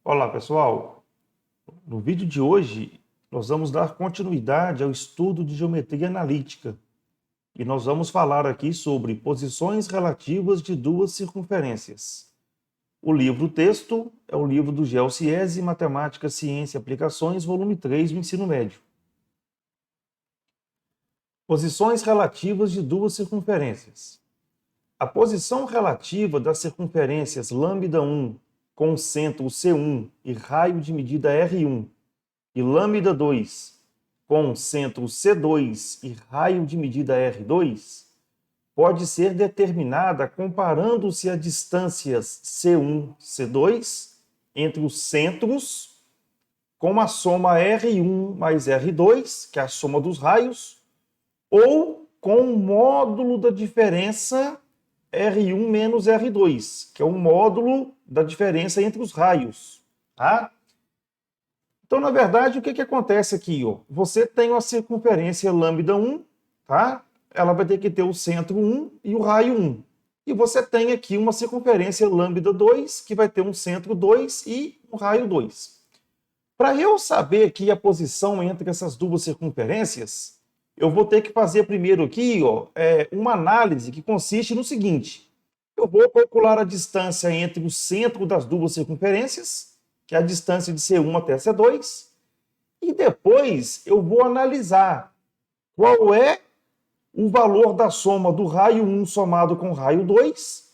Olá, pessoal. No vídeo de hoje, nós vamos dar continuidade ao estudo de geometria analítica e nós vamos falar aqui sobre posições relativas de duas circunferências. O livro-texto é o livro do GeoCiesi, Matemática, Ciência e Aplicações, volume 3 do ensino médio. Posições relativas de duas circunferências. A posição relativa das circunferências lambda1 com centro C1 e raio de medida R1 e lambda2 com centro C2 e raio de medida R2 pode ser determinada comparando-se a distâncias C1, C2 entre os centros com a soma R1 mais R2, que é a soma dos raios, ou com o módulo da diferença R1 menos R2, que é o módulo da diferença entre os raios, tá? Então, na verdade, o que acontece aqui? Você tem uma circunferência lambda1, tá? Ela vai ter que ter o centro 1 e o raio 1. E você tem aqui uma circunferência lambda2, que vai ter um centro 2 e um raio 2. Para eu saber aqui a posição entre essas duas circunferências, eu vou ter que fazer primeiro aqui uma análise que consiste no seguinte. Eu vou calcular a distância entre o centro das duas circunferências, que é a distância de C1 até C2, e depois eu vou analisar qual é o valor da soma do raio 1 somado com o raio 2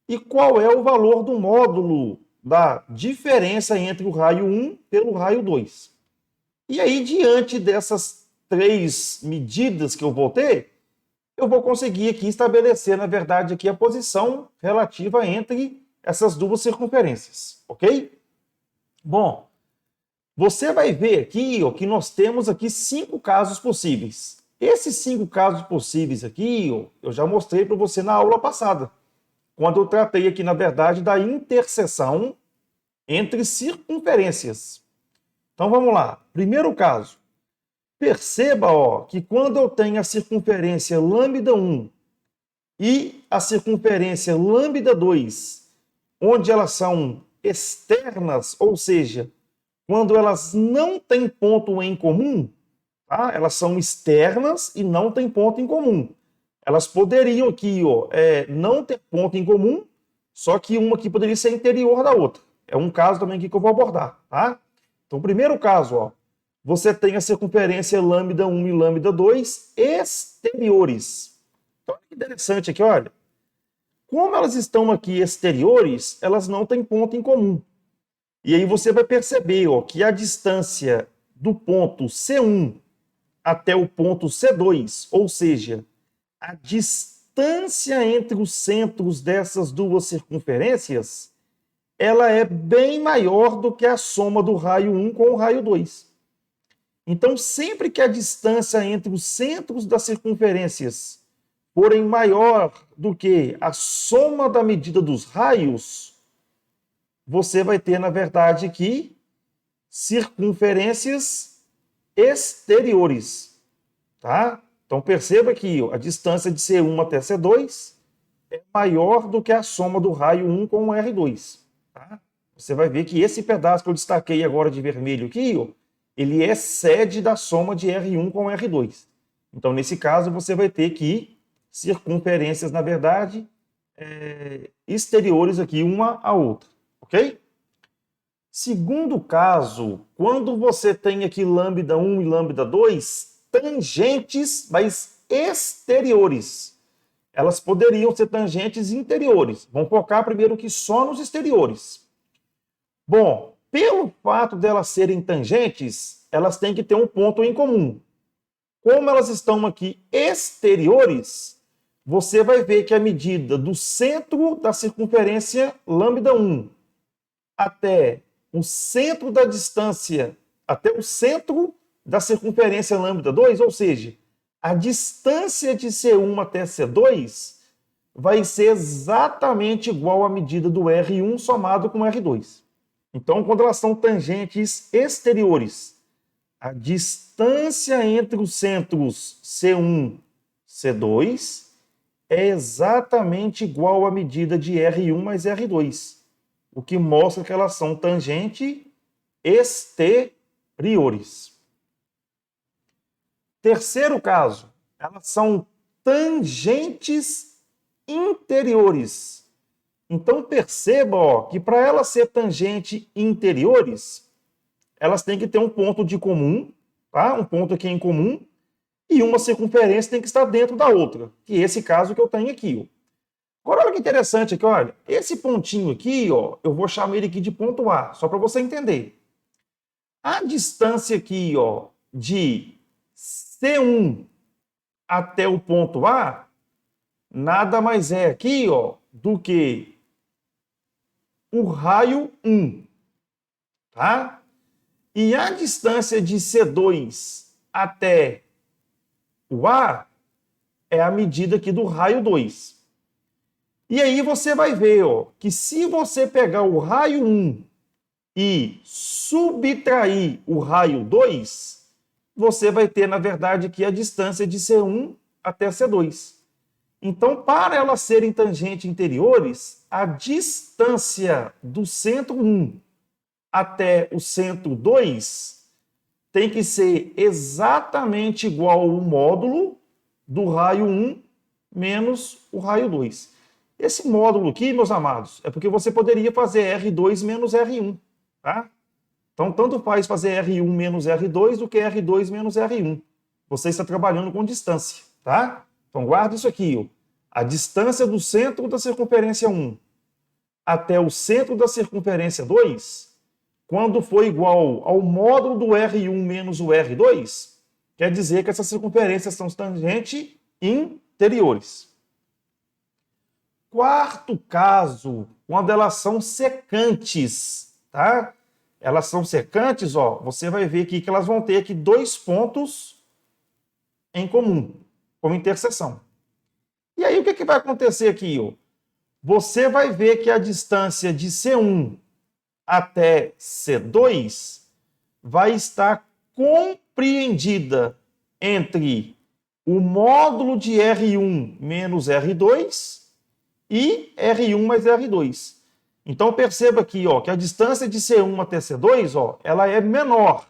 e qual é o valor do módulo da diferença entre o raio 1 pelo raio 2. E aí, diante dessas três medidas que eu vou ter, eu vou conseguir aqui estabelecer, na verdade, aqui a posição relativa entre essas duas circunferências, ok? Bom, você vai ver aqui que nós temos aqui 5 casos possíveis. Esses 5 casos possíveis aqui, eu já mostrei para você na aula passada, quando eu tratei aqui, na verdade, da interseção entre circunferências. Então, vamos lá. Primeiro caso. Perceba que quando eu tenho a circunferência lambda1 e a circunferência lambda2, onde elas são externas, ou seja, quando elas não têm ponto em comum, tá? Elas são externas e não têm ponto em comum. Elas poderiam aqui não ter ponto em comum, só que uma aqui poderia ser interior da outra. É um caso também aqui que eu vou abordar, tá? Então, primeiro caso, você tem a circunferência lambda1 e lambda2 exteriores. Então, olha que interessante aqui, olha. Como elas estão aqui exteriores, elas não têm ponto em comum. E aí você vai perceber que a distância do ponto C1 até o ponto C2, ou seja, a distância entre os centros dessas duas circunferências, ela é bem maior do que a soma do raio 1 com o raio 2. Então, sempre que a distância entre os centros das circunferências forem maior do que a soma da medida dos raios, você vai ter, na verdade, aqui circunferências exteriores, tá? Então, perceba que a distância de C1 até C2 é maior do que a soma do raio 1 com o R2, tá? Você vai ver que esse pedaço que eu destaquei agora de vermelho aqui, ele excede da soma de R1 com R2. Então, nesse caso, você vai ter que circunferências, na verdade, exteriores aqui uma à outra, ok? Segundo caso, quando você tem aqui lambda1 e lambda2, tangentes, mas exteriores. Elas poderiam ser tangentes interiores. Vamos focar primeiro aqui só nos exteriores. Bom, pelo fato delas serem tangentes, elas têm que ter um ponto em comum. Como elas estão aqui exteriores, você vai ver que a medida do centro da circunferência lambda1 até o centro da distância, até o centro da circunferência lambda2, ou seja, a distância de C1 até C2 vai ser exatamente igual à medida do R1 somado com R2. Então, quando elas são tangentes exteriores, a distância entre os centros C1 e C2 é exatamente igual à medida de R1 mais R2. o que mostra que elas são tangentes exteriores. Terceiro caso, elas são tangentes interiores. Então perceba, ó, que para elas ser tangente interiores, elas têm que ter um ponto de comum, tá? Um ponto aqui em comum, e uma circunferência tem que estar dentro da outra, que é esse caso que eu tenho aqui, ó. Agora, olha que interessante aqui, olha. Esse pontinho aqui, ó, eu vou chamar ele aqui de ponto A, só para você entender. A distância aqui, ó, de C1 até o ponto A, nada mais é aqui, ó, do que o raio 1, tá? E a distância de C2 até o A é a medida aqui do raio 2. E aí você vai ver, ó, que se você pegar o raio 1 e subtrair o raio 2, você vai ter, na verdade, aqui a distância de C1 até C2. Então, para elas serem tangentes interiores, a distância do centro 1 até o centro 2 tem que ser exatamente igual ao módulo do raio 1 menos o raio 2. Esse módulo aqui, meus amados, é porque você poderia fazer R2 menos R1, tá? Então, tanto faz fazer R1 menos R2 do que R2 menos R1. Você está trabalhando com distância, tá? Então, guarda isso aqui, ó. A distância do centro da circunferência 1 até o centro da circunferência 2, quando for igual ao módulo do R1 menos o R2, quer dizer que essas circunferências são tangentes interiores. Quarto caso, quando elas são secantes, tá? Elas são secantes, ó, você vai ver aqui que elas vão ter aqui dois pontos em comum, como interseção. E aí o que vai acontecer aqui, ó? Você vai ver que a distância de C1 até C2 vai estar compreendida entre o módulo de R1 menos R2 e R1 mais R2. Então perceba aqui, ó, que a distância de C1 até C2, ó, ela é menor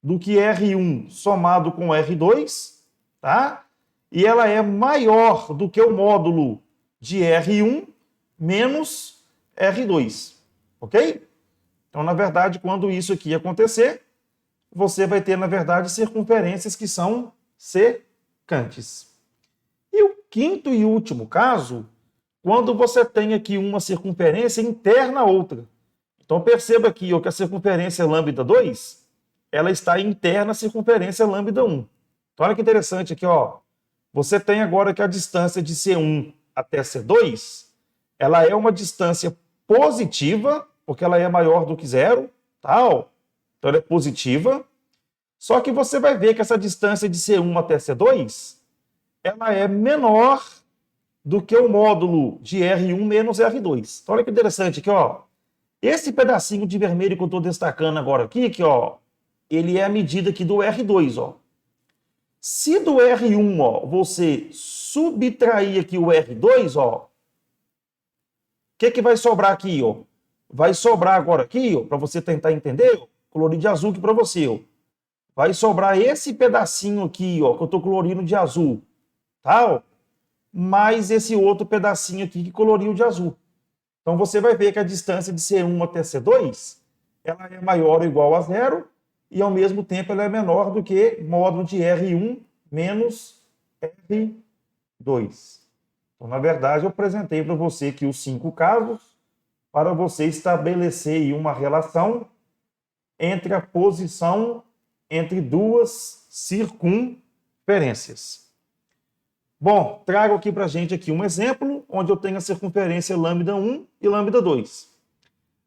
do que R1 somado com R2, tá? E ela é maior do que o módulo de R1 menos R2, ok? Então, na verdade, quando isso aqui acontecer, você vai ter, na verdade, circunferências que são secantes. E o quinto e último caso, quando você tem aqui uma circunferência interna a outra. Então, perceba aqui ó, que a circunferência lambda 2, ela está interna à circunferência lambda 1. Então, olha que interessante aqui, ó. Você tem agora que a distância de C1 até C2, ela é uma distância positiva, porque ela é maior do que zero, tal. Então ela é positiva. Só que você vai ver que essa distância de C1 até C2, ela é menor do que o módulo de R1 menos R2. Então olha que interessante aqui, ó. Esse pedacinho de vermelho que eu estou destacando agora aqui, ó, ele é a medida aqui do R2, ó. Se do R1, ó, você subtrair aqui o R2, ó, o que vai sobrar aqui, ó? Vai sobrar agora aqui, ó, para você tentar entender, ó, colorido de azul aqui para você, ó. Vai sobrar esse pedacinho aqui, ó, que eu estou colorindo de azul, tá? Ó, mais esse outro pedacinho aqui que coloriu de azul. Então você vai ver que a distância de C1 até C2, ela é maior ou igual a zero, e ao mesmo tempo ela é menor do que módulo de R1 menos R2. Então, na verdade, eu apresentei para você aqui os 5 casos para você estabelecer aí uma relação entre a posição entre duas circunferências. Bom, trago aqui para a gente aqui um exemplo onde eu tenho a circunferência lambda 1 e lambda 2.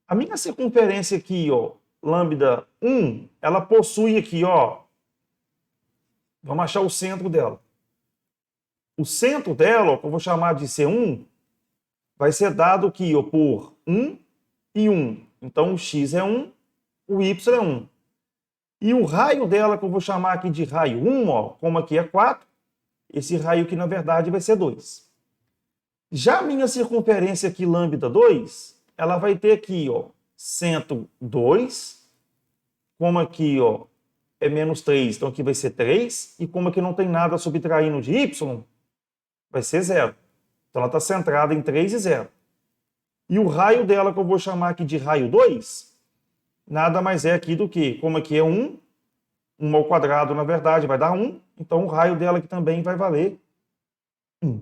A minha circunferência aqui, ó, lambda 1, ela possui aqui, ó, vamos achar o centro dela. O centro dela, ó, que eu vou chamar de C1, vai ser dado aqui ó, por 1 e 1. Então, o x é 1, o y é 1. E o raio dela, que eu vou chamar aqui de raio 1, ó, como aqui é 4, esse raio aqui, na verdade, vai ser 2. Já a minha circunferência aqui, lambda 2, ela vai ter aqui, ó, 102, como aqui, ó, é menos 3, então aqui vai ser 3, e como aqui não tem nada subtraindo de y, vai ser 0. Então ela está centrada em 3 e 0. E o raio dela, que eu vou chamar aqui de raio 2, nada mais é aqui do que, como aqui é 1, 1 ao quadrado, na verdade, vai dar 1, então o raio dela aqui também vai valer 1.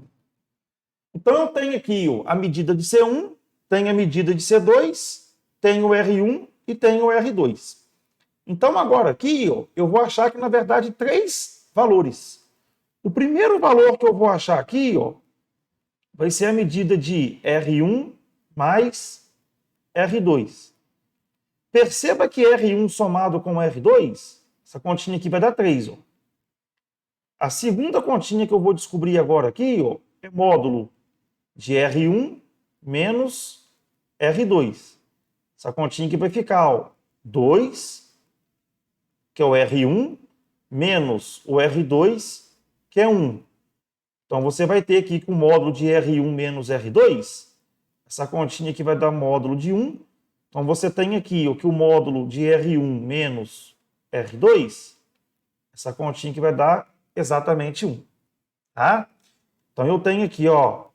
Então eu tenho aqui, ó, a medida de C1, tenho a medida de C2, tenho o R1 e tenho o R2. Então agora aqui, ó, eu vou achar que, na verdade, 3 valores. O primeiro valor que eu vou achar aqui, ó, vai ser a medida de R1 mais R2. Perceba que R1 somado com R2, essa continha aqui vai dar 3. Ó. A segunda continha que eu vou descobrir agora aqui, ó, é módulo de R1 menos R2. Essa continha aqui vai ficar, ó, 2, que é o R1, menos o R2, que é 1. Então, você vai ter aqui com o módulo de R1 menos R2, essa continha aqui vai dar módulo de 1. Então, você tem aqui que o módulo de R1 menos R2, essa continha que vai dar exatamente 1. Tá? Então, eu tenho aqui, ó,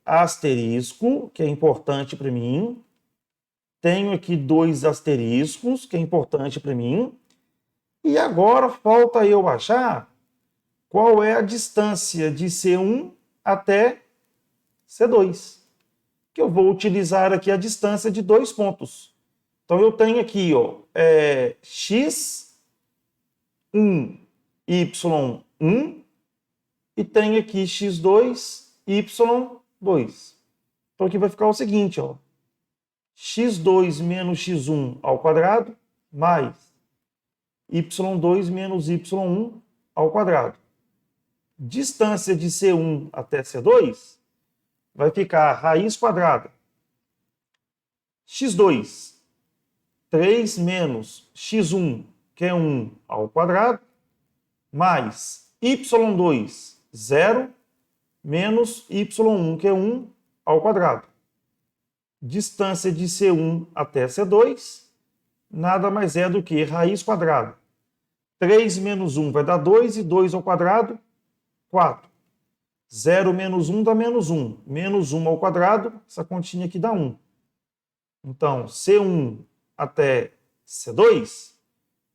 asterisco, que é importante para mim. Tenho aqui 2 asteriscos, que é importante para mim. E agora falta eu achar qual é a distância de C1 até C2. Que eu vou utilizar aqui a distância de 2 pontos. Então, eu tenho aqui, ó, x1, y1, e tenho aqui x2, y2. Então, aqui vai ficar o seguinte, ó, x2 menos x1 ao quadrado, mais y2 menos y1 ao quadrado. Distância de C1 até C2 vai ficar raiz quadrada. x2, 3 menos x1, que é 1 ao quadrado, mais y2, 0, menos y1, que é 1 ao quadrado. Distância de C1 até C2, nada mais é do que raiz quadrada. 3 menos 1 vai dar 2, e 2 ao quadrado, 4. 0 menos 1 dá menos 1. Menos 1 ao quadrado, essa continha aqui dá 1. Então, C1 até C2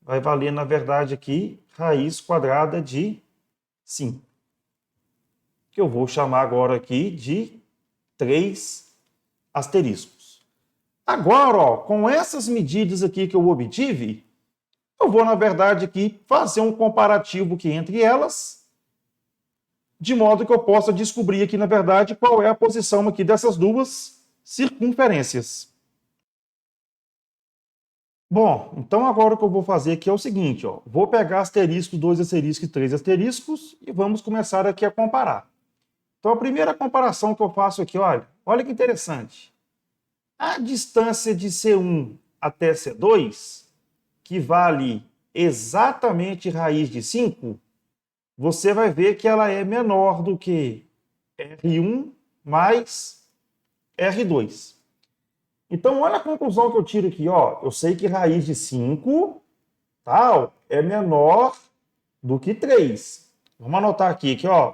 vai valer, na verdade, aqui, raiz quadrada de 5. Que eu vou chamar agora aqui de 3 asteriscos. Agora, ó, com essas medidas aqui que eu obtive, eu vou, na verdade, aqui fazer um comparativo aqui entre elas, de modo que eu possa descobrir aqui, na verdade, qual é a posição aqui dessas duas circunferências. Bom, então agora o que eu vou fazer aqui é o seguinte, ó, vou pegar asterisco, 2 asteriscos e 3 asteriscos e vamos começar aqui a comparar. Então a primeira comparação que eu faço aqui, olha que interessante. A distância de C1 até C2, que vale exatamente raiz de 5, você vai ver que ela é menor do que R1 mais R2. Então, olha a conclusão que eu tiro aqui, ó. Eu sei que raiz de 5, tal, é menor do que 3. Vamos anotar aqui, ó.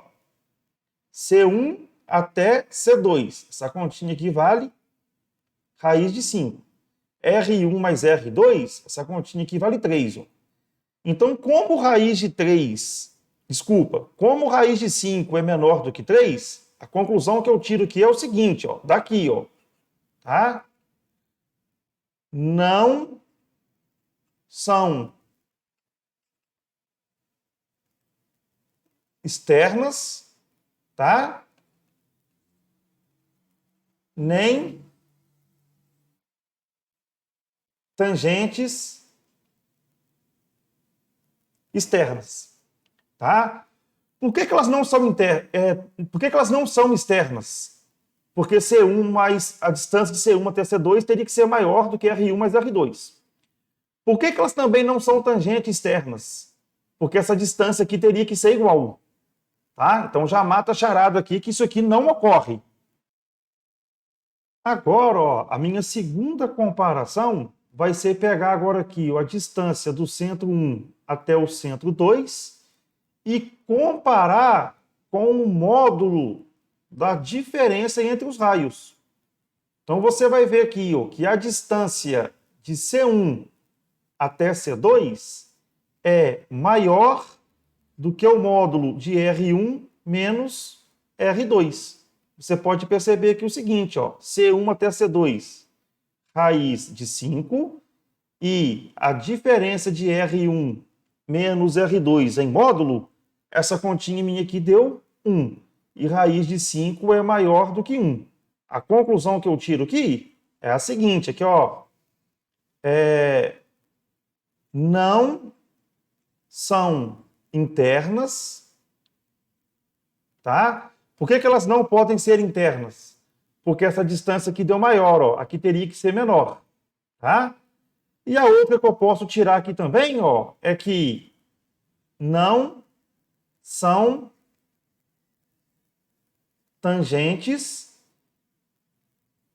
C1 até C2. Essa continha aqui vale raiz de 5. R1 mais R2, essa continha aqui vale 3. Ó. Então, como raiz de 5 é menor do que 3, a conclusão que eu tiro aqui é o seguinte, ó. Daqui, ó. Tá? Não são externas, tá? Nem tangentes externas, tá? Por que elas não são por que elas não são externas? Porque C1 mais a distância de C1 até C2 teria que ser maior do que R1 mais R2. Por que elas também não são tangentes externas? Porque essa distância aqui teria que ser igual. Tá? Então já mata a charada aqui que isso aqui não ocorre. Agora, ó, a minha segunda comparação vai ser pegar agora aqui ó, a distância do centro 1 até o centro 2 e comparar com o módulo da diferença entre os raios. Então, você vai ver aqui ó, que a distância de C1 até C2 é maior do que o módulo de R1 menos R2. Você pode perceber aqui o seguinte, ó, C1 até C2, raiz de 5, e a diferença de R1 menos R2 em módulo, essa continha minha aqui deu 1, e raiz de 5 é maior do que 1. A conclusão que eu tiro aqui é a seguinte, aqui, ó, não são internas, tá? Por que elas não podem ser internas? Porque essa distância aqui deu maior, ó, aqui teria que ser menor, tá? E a outra que eu posso tirar aqui também, ó, é que não são tangentes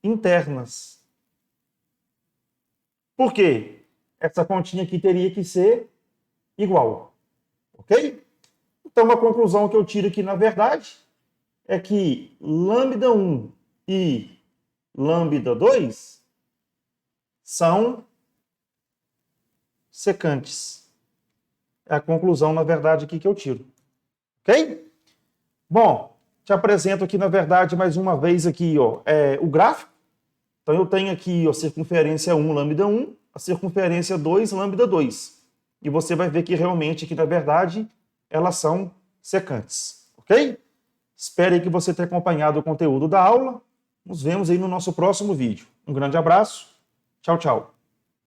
internas. Por quê? Essa continha aqui teria que ser igual, ok? Então, a conclusão que eu tiro aqui, na verdade, é que lambda 1 e lambda 2 são secantes. É a conclusão, na verdade, aqui que eu tiro. Ok? Bom, te apresento aqui, na verdade, mais uma vez aqui, ó, o gráfico. Então, eu tenho aqui a circunferência 1, lambda 1, a circunferência 2, lambda 2. E você vai ver que realmente, aqui, na verdade, elas são secantes. Ok? Espero aí que você tenha acompanhado o conteúdo da aula. Nos vemos aí no nosso próximo vídeo. Um grande abraço. Tchau, tchau.